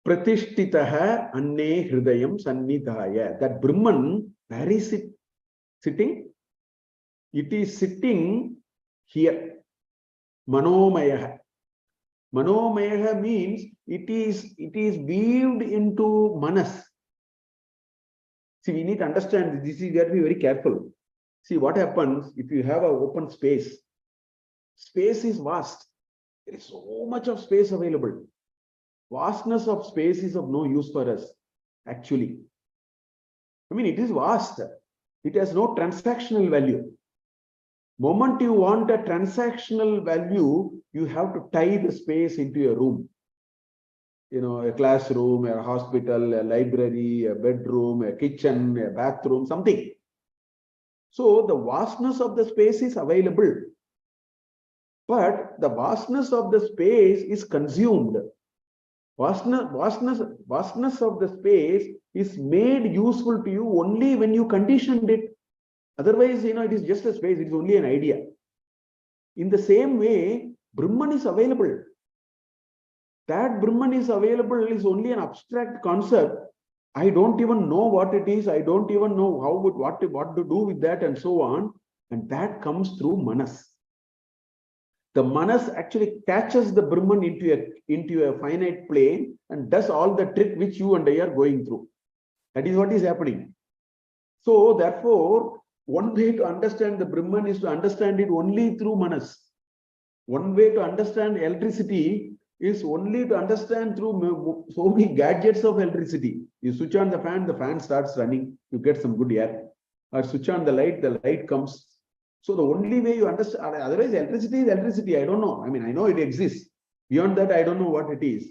Pratishtitaha Anne Hridayam Sannidhaya. That Brahman, where is it sitting? It is sitting here. Manomayaha. Manomayaha means it is weaved into manas. See, we need to understand this. You got to be very careful. See what happens if you have an open space. Space is vast. There is so much of space available. Vastness of space is of no use for us, actually. I mean, it is vast. It has no transactional value. Moment you want a transactional value, you have to tie the space into a room. You know, a classroom, a hospital, a library, a bedroom, a kitchen, a bathroom, something. So the vastness of the space is available. But the vastness of the space is consumed. Vastness of the space is made useful to you only when you conditioned it. Otherwise, it is just a space. It is only an idea. In the same way, Brahman is available. That Brahman is available is only an abstract concept. I don't even know what it is. I don't even know what to do with that and so on. And that comes through manas. The manas actually catches the Brahman into a finite plane and does all the trick which you and I are going through. That is what is happening. So therefore, one way to understand the Brahman is to understand it only through manas. One way to understand electricity is only to understand through so many gadgets of electricity. You switch on the fan starts running, you get some good air. Or switch on the light comes. So the only way you understand, otherwise electricity is electricity. I don't know. I mean, I know it exists. Beyond that, I don't know what it is.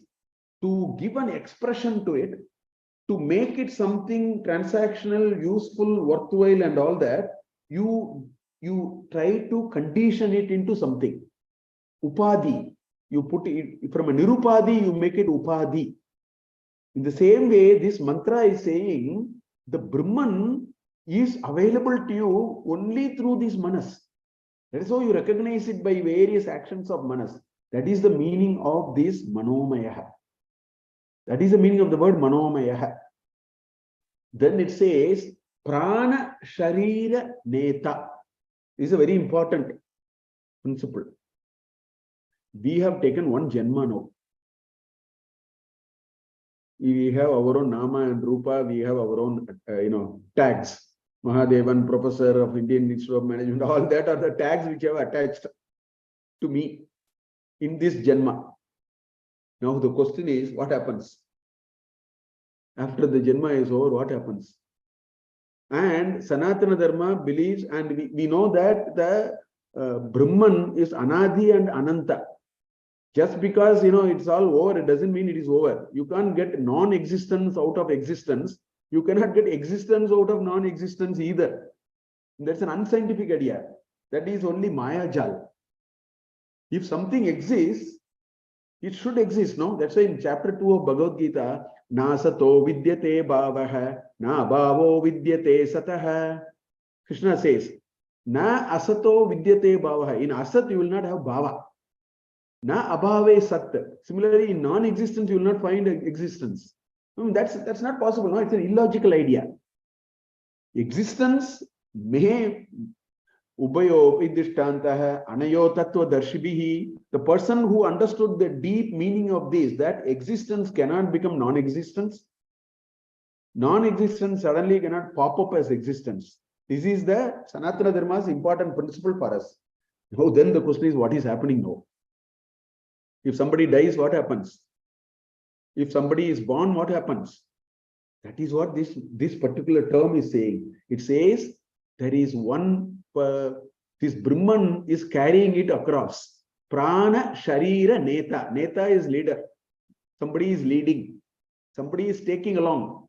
To give an expression to it, to make it something transactional, useful, worthwhile, and all that, you try to condition it into something. Upadhi. You put it from a nirupadi, you make it upadhi. In the same way, this mantra is saying the Brahman is available to you only through these manas. That is how you recognize it by various actions of manas. That is the meaning of this Manomayaha. That is the meaning of the word Manomayaha. Then it says Prana Sharira Neta. This is a very important principle. We have taken one Janma now. We have our own Nama and Rupa. We have our own, tags. Mahadevan, Professor of Indian Institute of Management, all that are the tags which have attached to me in this Janma. Now the question is, what happens? After the Janma is over, what happens? And Sanatana Dharma believes, and we know that the Brahman is Anadi and Ananta. Just because, it's all over, it doesn't mean it is over. You can't get non-existence out of existence. You cannot get existence out of non-existence either. That's an unscientific idea. That is only Maya Jal. If something exists, it should exist, no? That's why in chapter 2 of Bhagavad Gita, Na sato vidyate bhavaha, na bhavo vidyate satah. Krishna says, Na asato vidyate bhavaha. In asat, you will not have bhava. Na abhave sat. Similarly, in non-existence, you will not find existence. That's not possible, no? It's an illogical idea. Existence may ubayo idishtantaha anayo tattva darshibihi. The person who understood the deep meaning of this, that existence cannot become non-existence. Non-existence suddenly cannot pop up as existence. This is the Sanatana Dharma's important principle for us. Now, then the question is, what is happening now? If somebody dies, what happens? If somebody is born, what happens? That is what this particular term is saying. It says there is one, this Brahman is carrying it across. Prana, Sharira, Neta. Neta is leader. Somebody is leading. Somebody is taking along.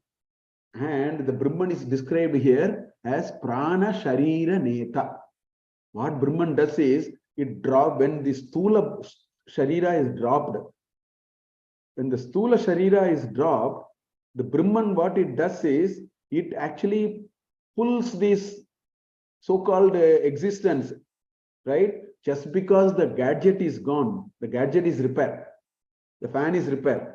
And the Brahman is described here as Prana, Sharira, Neta. What Brahman does is, it drops when the Stula Sharira is dropped. When the Stula Sharira is dropped, the Brahman, what it does is, it actually pulls this so-called existence, right? Just because the gadget is gone, the gadget is repaired, the fan is repaired.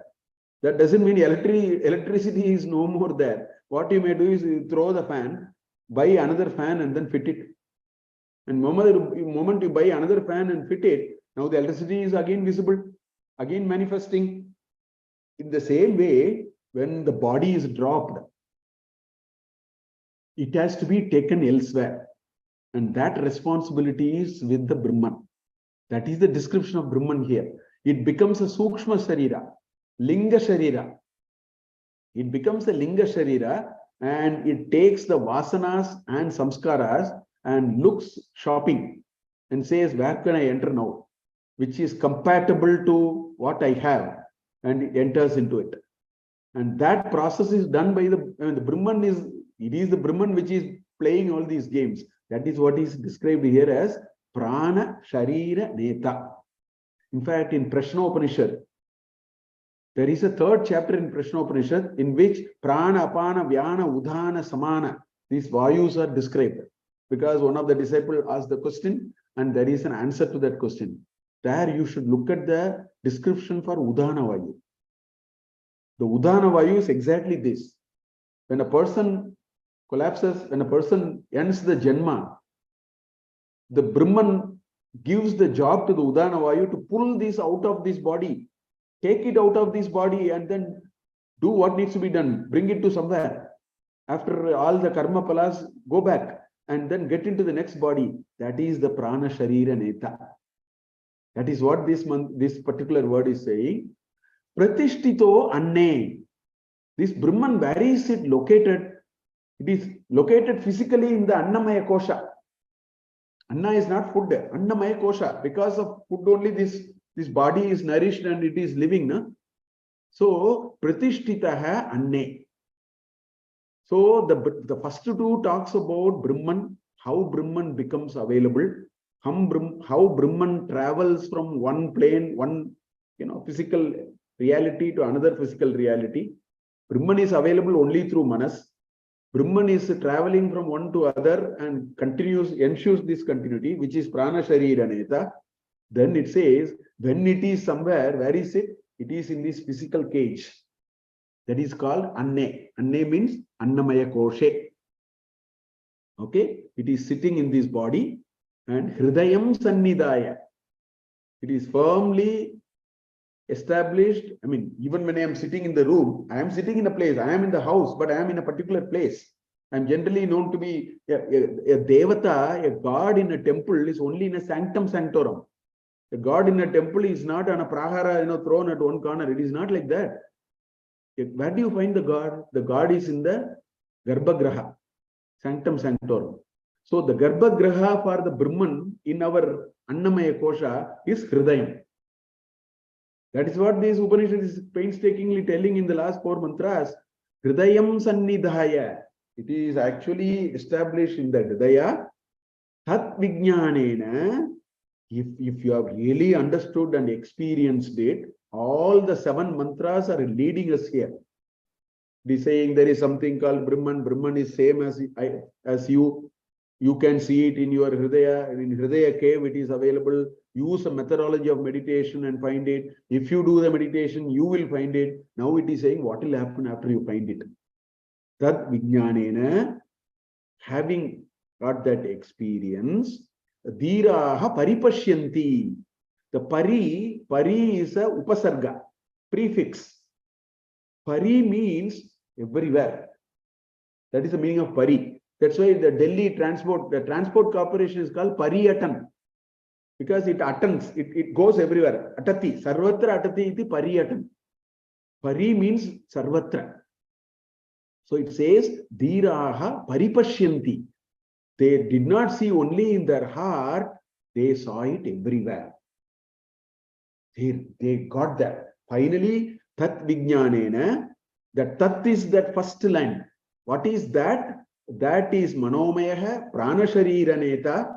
That doesn't mean electricity is no more there. What you may do is you throw the fan, buy another fan and then fit it. And the moment you buy another fan and fit it, now the electricity is again visible, again manifesting. In the same way, when the body is dropped, it has to be taken elsewhere. And that responsibility is with the Brahman. That is the description of Brahman here. It becomes a Sukshma Sharira, Linga Sharira. It becomes a Linga Sharira and it takes the Vasanas and Samskaras and looks shopping and says, where can I enter now? Which is compatible to what I have, and it enters into it. And that process is done by the Brahman it is the Brahman which is playing all these games. That is what is described here as Prana Sharira Neta. In fact, in Prashnopanishad, there is a third chapter in Prashnopanishad in which Prana, Apana, Vyana, Udhana, Samana, these Vayus are described. Because one of the disciples asked the question and there is an answer to that question. There you should look at the description for Udhana Vayu. The Udhana Vayu is exactly this. When a person collapses, when a person ends the Janma, the Brahman gives the job to the Udhana Vayu to pull this out of this body, take it out of this body and then do what needs to be done, bring it to somewhere. After all the karma palas, go back and then get into the next body. That is the Prana Sharira Neta. That is what this particular word is saying. Pratishtito Anne. This Brahman, where is it located? It is located physically in the Annamaya Kosha. Anna is not food. Annamaya Kosha. Because of food only this body is nourished and it is living. No? So, Pratishtitaha Anne. So, the first two talks about Brahman, how Brahman becomes available, how Brahman travels from one plane, one physical reality to another physical reality. Brahman is available only through Manas. Brahman is traveling from one to other and ensures this continuity, which is Prana Sharira Neta. Then it says, when it is somewhere, where is it? It is in this physical cage. That is called Anne. Anne means Annamaya Koshe. Okay? It is sitting in this body and Hridayam Sannidaya. It is firmly established. I mean, even when I am sitting in the room, I am sitting in a place, I am in the house, but I am in a particular place. I am generally known to be a Devata, a god in a temple is only in a sanctum sanctorum. A god in a temple is not on a prahara, thrown at one corner. It is not like that. Where do you find the god? The god is in the Garbhagraha, sanctum sanctorum. So the Garbhagraha for the Brahman in our Annamaya Kosha is Hridayam. That is what this Upanishad is painstakingly telling in the last 4 mantras. Hridayam Sannidhaya. It is actually established in the Hridaya. Tat Vijnanena, if you have really understood and experienced it, all the 7 mantras are leading us here. It is saying there is something called Brahman. Brahman is same as you. You can see it in your Hridaya. In Hridaya cave, it is available. Use a methodology of meditation and find it. If you do the meditation, you will find it. Now it is saying what will happen after you find it. Tad Vijnanena, having got that experience, Dhiraha Paripashyanti. The pari is a upasarga, prefix. Pari means everywhere. That is the meaning of pari. That's why the transport corporation is called Pariyatan. Because it attends, it goes everywhere. Atati, sarvatra atati iti pariyatan. Pari means sarvatra. So it says, Dhiraha Paripashyanti. They did not see only in their heart, they saw it everywhere. They got that. Finally, Tat Vijnanena, that Tat is that first line. What is that? That is Manomayaha, Pranashariraneta,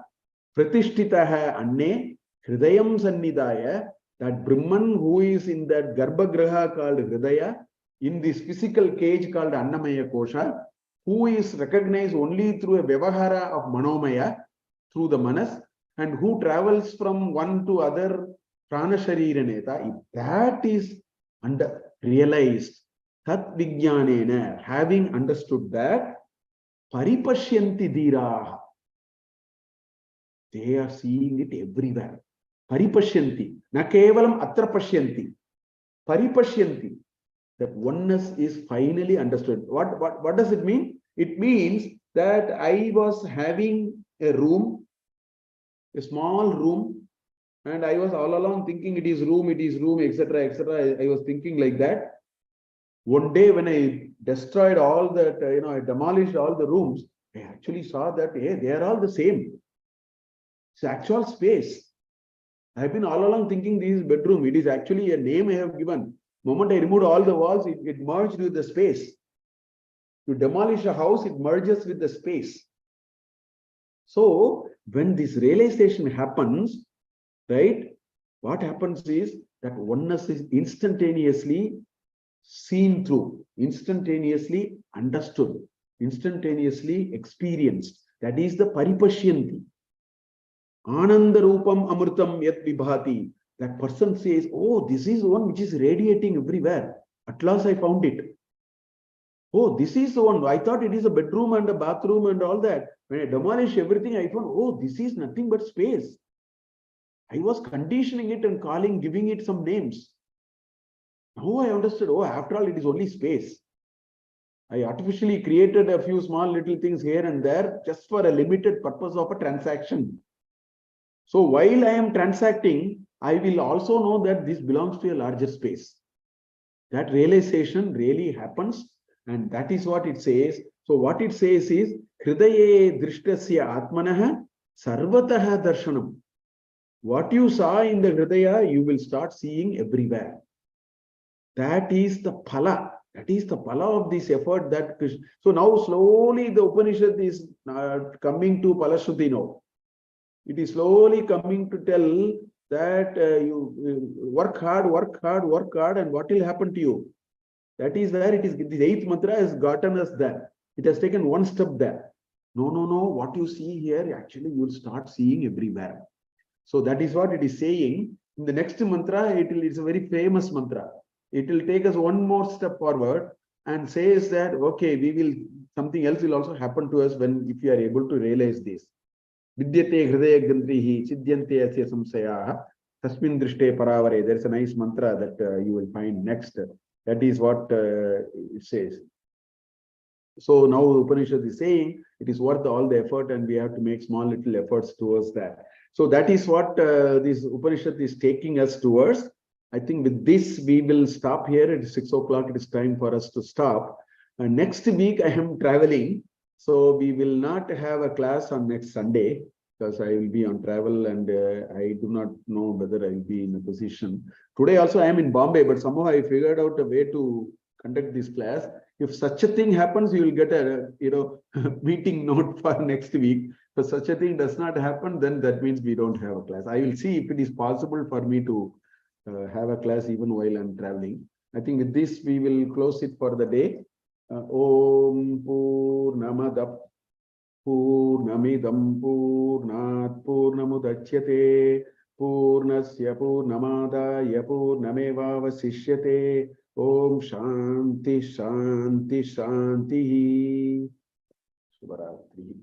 Pratishtitaha Anne, Hridayam Sannidaya, that Brahman who is in that Garbhagraha called Hridaya, in this physical cage called Annamaya Kosha, who is recognized only through a Vyavahara of Manomaya, through the Manas, and who travels from one to other Pranashariraneta, if that is realized, Tat Vijnanena, having understood that, Paripashyanti Dhiraha, they are seeing it everywhere. Paripashyanti, na kevalam atra pashyanti. Paripashyanti, that oneness is finally understood. What does it mean? It means that I was having a room, a small room, and I was all along thinking it is room, etc., etc. I was thinking like that. One day when I destroyed all that, I demolished all the rooms, I actually saw that, hey, they are all the same. It's actual space. I've been all along thinking this is bedroom. It is actually a name I have given. The moment I removed all the walls, it merged with the space. You demolish a house, it merges with the space. So when this realization happens, right, what happens is that oneness is instantaneously seen through, instantaneously understood, instantaneously experienced. That is the Paripashyanti. Ananda Rupam Amritam Yat Vibhati. That person says, oh, this is the one which is radiating everywhere. At last I found it. Oh, this is the one. I thought it is a bedroom and a bathroom and all that. When I demolished everything, I found, oh, this is nothing but space. I was conditioning it and giving it some names. Now I understood, oh, after all, it is only space. I artificially created a few small little things here and there just for a limited purpose of a transaction. So while I am transacting, I will also know that this belongs to a larger space. That realization really happens, and that is what it says. So what it says is, Hridaye Drishtasya Atmanaha Sarvataha Darshanam. What you saw in the Hridaya, you will start seeing everywhere. That is the phala. That is the phala of this effort that Krishna. So now slowly the Upanishad is coming to Palashruti now. It is slowly coming to tell that you work hard, and what will happen to you? That is where it is. The 8th mantra has gotten us there. It has taken one step there. No. What you see here, actually, you will start seeing everywhere. So that is what it is saying. In the next mantra, it's a very famous mantra. It will take us one more step forward and says that, okay, something else will also happen to us if we are able to realize this. Vidyate hridaya gandrihi chidyante asya samsayaha tasmin drishte paravare. There's a nice mantra that you will find next. That is what it says. So now the Upanishad is saying it is worth all the effort, and we have to make small little efforts towards that. So that is what this Upanishad is taking us towards. I think with this, we will stop here. It is 6 o'clock. It is time for us to stop. Next week, I am traveling. So we will not have a class on next Sunday because I will be on travel, and I do not know whether I will be in a position. Today also I am in Bombay, but somehow I figured out a way to conduct this class. If such a thing happens, you will get a meeting note for next week. If such a thing does not happen, then that means we don't have a class. I will see if it is possible for me to have a class even while I'm traveling. I think with this we will close it for the day. Om Purnamada Purnamidam Purnat Purnamudachyate Purnasya Purnamadaya Purnamevavasishyate. Om Shanti Shanti Shanti. Shubharatri.